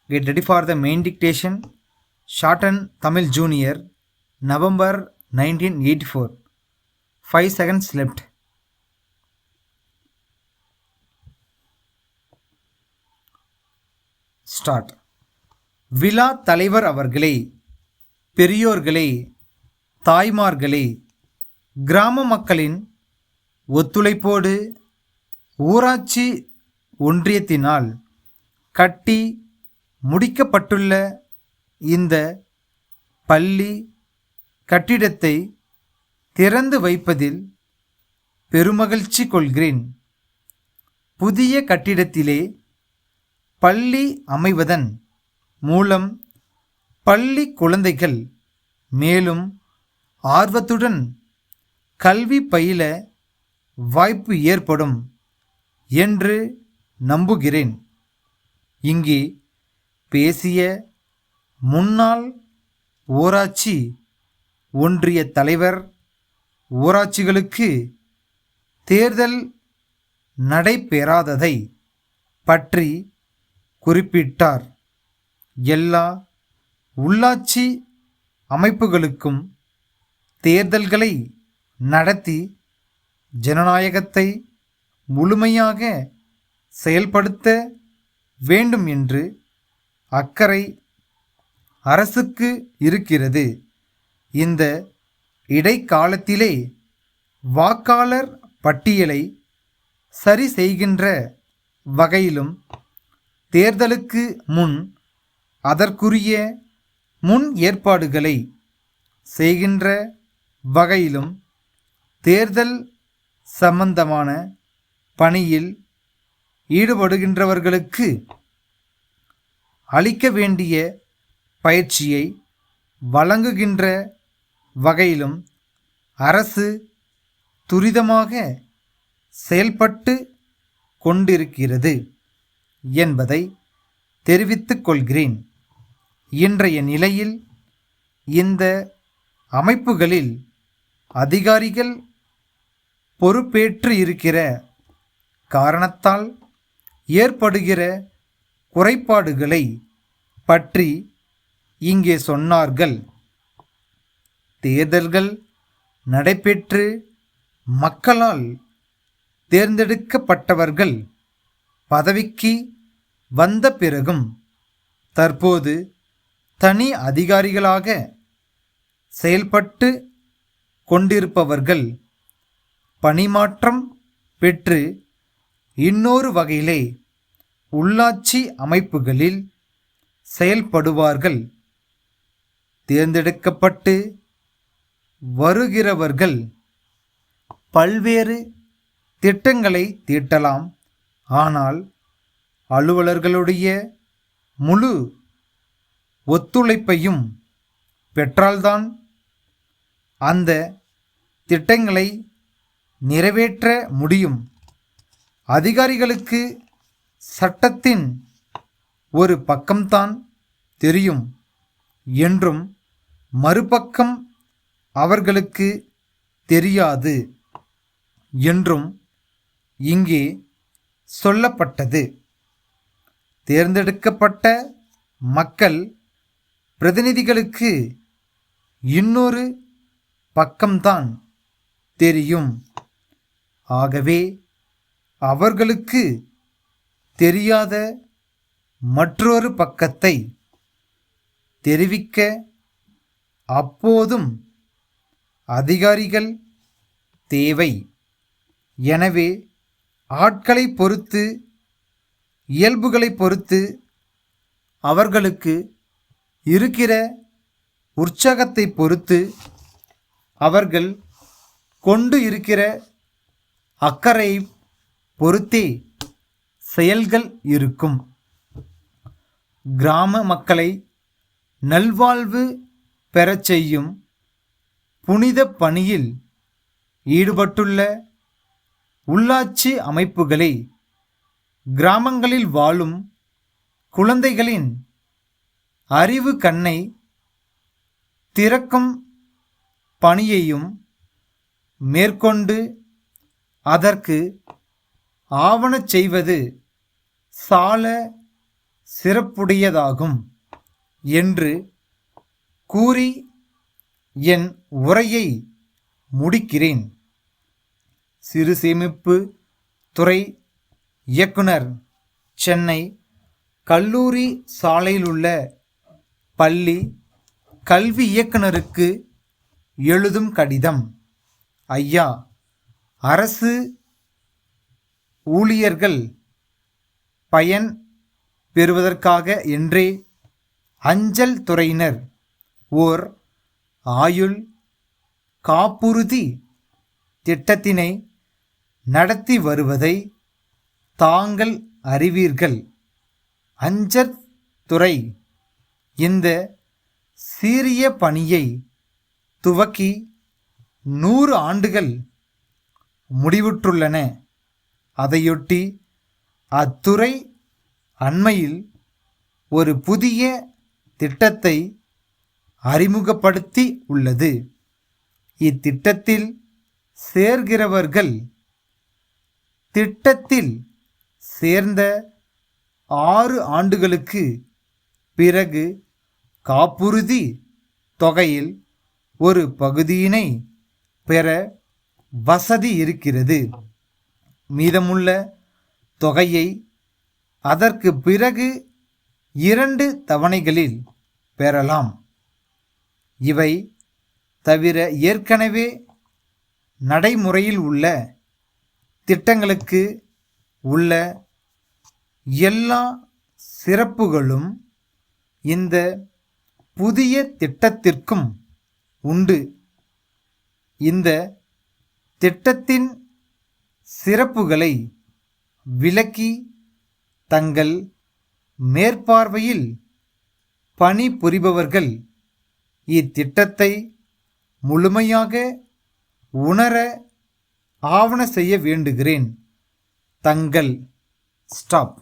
Get ready for the main dictation. Shorten Tamil Junior, November 1984. 5 seconds left. Start. விழா தலைவர் அவர்களே, பெரியோர்களே, தாய்மார்களே, கிராம மக்களின் ஒத்துழைப்போடு ஊராட்சி ஒன்றியத்தினால் கட்டி முடிக்கப்பட்டுள்ள இந்த பள்ளி கட்டிடத்தை திறந்து வைப்பதில் பெருமகிழ்ச்சி கொள்கிறேன். புதிய கட்டிடத்திலே பள்ளி அமைவதன் மூலம் பள்ளி குழந்தைகள் மேலும் ஆர்வத்துடன் கல்வி பயில வாய்ப்பு ஏற்படும் என்று நம்புகிறேன். இங்கே பேசிய முன்னாள் ஊராட்சி ஒன்றிய தலைவர் ஊராட்சிகளுக்கு தேர்தல் நடைபெறாததை பற்றி குறிப்பிட்டார். எல்லா உள்ளாட்சி அமைப்புகளுக்கும் தேர்தல்களை நடத்தி ஜனநாயகத்தை முழுமையாக செயல்படுத்த வேண்டும் என்று அக்கறை அரசுக்கு இருக்கிறது. இந்த இடைக்காலத்திலே வாக்காளர் பட்டியலை சரி செய்கின்ற வகையிலும் தேர்தலுக்கு முன் அதற்குரிய முன் ஏற்பாடுகளை செய்கின்ற வகையிலும் தேர்தல் சம்பந்தமான பணியில் ஈடுபடுகின்றவர்களுக்கு அளிக்க வேண்டிய பயிற்சியை வழங்குகின்ற வகையிலும் அரசு துரிதமாக செயல்பட்டு கொண்டிருக்கிறது என்பதை தெரிவித்துக் கொள்கிறேன். இன்றைய நிலையில் இந்த அமைப்புகளில் அதிகாரிகள் பொறுப்பேற்று இருக்கிற காரணத்தால் ஏற்படுகிற குறைபாடுகளை பற்றி இங்கே சொன்னார்கள். தேர்தல்கள் நடைபெற்று மக்களால் தேர்ந்தெடுக்கப்பட்டவர்கள் பதவிக்கு வந்த பிறகும் தற்போது தனி அதிகாரிகளாக செயல்பட்டு கொண்டிருப்பவர்கள் பணிமாற்றம் பெற்று இன்னொரு வகையிலே உள்ளாட்சி அமைப்புகளில் செயல்படுவார்கள். தேர்ந்தெடுக்கப்பட்டு வருகிறவர்கள் பல்வேறு திட்டங்களை தீட்டலாம். ஆனால் அலுவலர்களுடைய முழு ஒத்துழைப்பையும் பெற்றால்தான் அந்த திட்டங்களை நிறைவேற்ற முடியும். அதிகாரிகளுக்கு சட்டத்தின் ஒரு பக்கம்தான் தெரியும் என்றும் மறுபக்கம் அவர்களுக்கு தெரியாது என்றும் இங்கே சொல்லப்பட்டது. தேர்ந்தெடுக்கப்பட்ட மக்கள் பிரதிநிதிகளுக்கு இன்னொரு பக்கம்தான் தெரியும். ஆகவே அவர்களுக்கு தெரியாத மற்றொரு பக்கத்தை தெரிவிக்க அப்போதும் அதிகாரிகள் தேவை. எனவே ஆட்களை பொறுத்து, இயல்புகளை பொறுத்து அவர்களுக்கு இருக்கிற உற்சாகத்தை பொறுத்து அவர்கள் கொண்டு இருக்கிற அக்கறை பொறுத்தே செயல்கள் இருக்கும். கிராம மக்களை நல்வாழ்வு பெறச் செய்யும் புனித பணியில் ஈடுபட்டுள்ள உள்ளாட்சி அமைப்புகளை கிராமங்களில் வாழும் குழந்தைகளின் அறிவு கண்ணை திறக்கும் பணியையும் மேற்கொண்டு அதற்கு ஆவணச் செய்வது சால சிறப்புடையதாகும் என்று கூறி என் உரையை முடிக்கிறேன். சிறு சேமிப்பு துறை இயக்குனர், சென்னை கல்லூரி சாலையிலுள்ள பள்ளி கல்வி இயக்குனருக்கு எழுதும் கடிதம். ஐயா, அரசு ஊழியர்கள் பயன் பெறுவதற்காக என்றே அஞ்சல் துறையினர் ஓர் ஆயுள் காப்புறுதி திட்டத்தினை நடத்தி வருவதை தாங்கள் அறிவீர்கள். அஞ்சல் துறை இந்த சீரிய பணியை துவக்கி 100 ஆண்டுகள் முடிவுற்றுள்ளன. அதையொட்டி அத்துறை அண்மையில் ஒரு புதிய திட்டத்தை அறிமுகப்படுத்தி உள்ளது. இத்திட்டத்தில் சேர்கிறவர்கள் திட்டத்தில் சேர்ந்த 6 ஆண்டுகளுக்கு பிறகு காப்புறுதி தொகையில் ஒரு பகுதியினை பெற வசதி இருக்கிறது. மீதமுள்ள தொகையை அதற்கு பிறகு 2 தவணைகளில் பெறலாம். இவை தவிர ஏற்கனவே நடைமுறையில் உள்ள திட்டங்களுக்கு உள்ள எல்லா சிறப்புகளும் இந்த புதிய திட்டத்திற்கும் உண்டு. இந்த திட்டத்தின் சிறப்புகளை விளக்கி தங்கள் மேற்பார்வையில் பணிபுரிபவர்கள் இத்திட்டத்தை முழுமையாக உணர ஆவண செய்ய வேண்டுகிறேன். தங்கள் ஸ்டாப்.